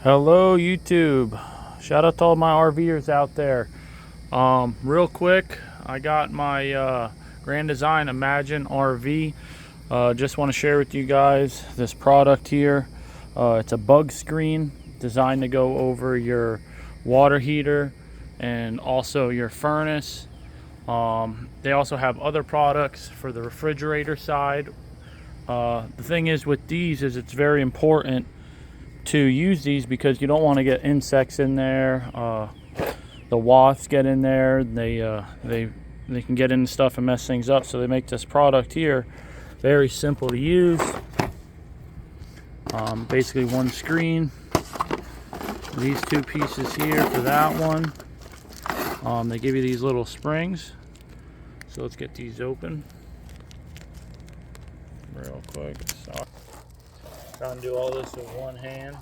Hello YouTube. Shout out to all my RVers out there. Real quick, I got my Grand Design Imagine RV. Just want to share with you guys this product here. It's a bug screen designed to go over your water heater and also your furnace. They also have other products for the refrigerator side. The thing is with these is it's very important to use these because you don't want to get insects in there. The wasps get in there. They can get into stuff and mess things up. So they make this product here very simple to use. Basically one screen. These two pieces here for that one. They give you these little springs. So let's get these open real quick. So, trying to do all this with one hand.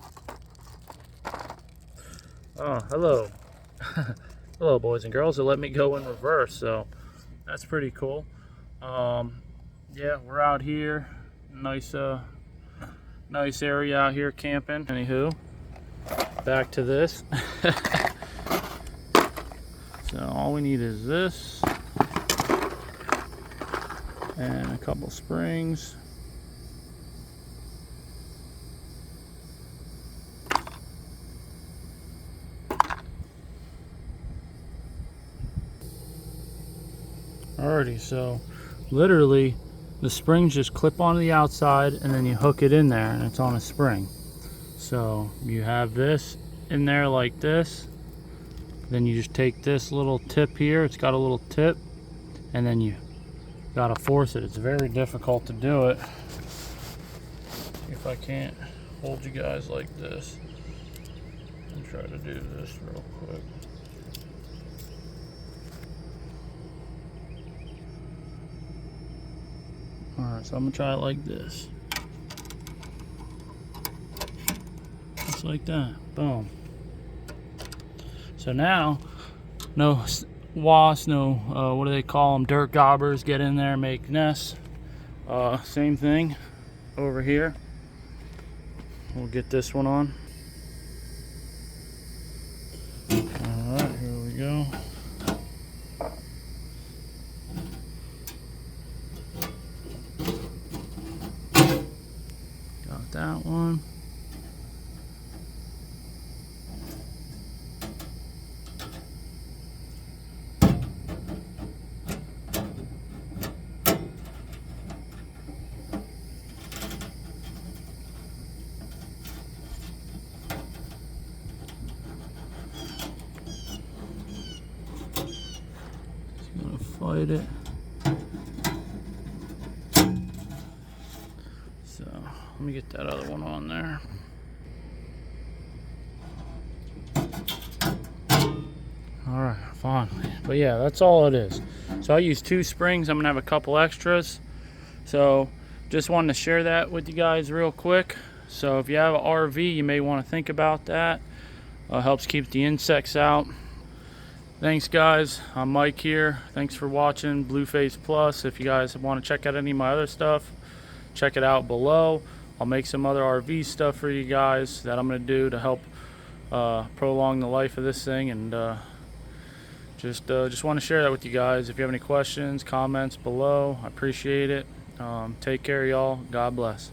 Oh, hello. Hello, boys and girls. They let me go in reverse, so that's pretty cool. Yeah, we're out here. Nice area out here camping. Anywho, back to this. So all we need is this and a couple springs. Alrighty, so literally the springs just clip onto the outside and then you hook it in there and it's on a spring. So you have this in there like this, then you just take this little tip here, it's got a little tip, and then you gotta force it. It's very difficult to do it. If I can't hold you guys like this and try to do this real quick. Alright, so I'm gonna try it like this. Just like that. Boom. So now, no wasps, no, what do they call them? Dirt gobbers get in there, make nests. Same thing over here. We'll get this one on. Alright, here we go. Got that one. Just gonna fight it. So let me get that other one on there. All right, finally. But yeah, that's all it is. So I use 2 springs. I'm gonna have a couple extras. So just wanted to share that with you guys real quick. So if you have an RV, you may want to think about that. Helps keep the insects out. Thanks guys, I'm Mike here. Thanks for watching Blueface Plus. If you guys want to check out any of my other stuff, check it out below. I'll make some other RV stuff for you guys that I'm going to do to help prolong the life of this thing, and just want to share that with you guys. If you have any questions, comments below, I appreciate it. Take care, y'all. God bless.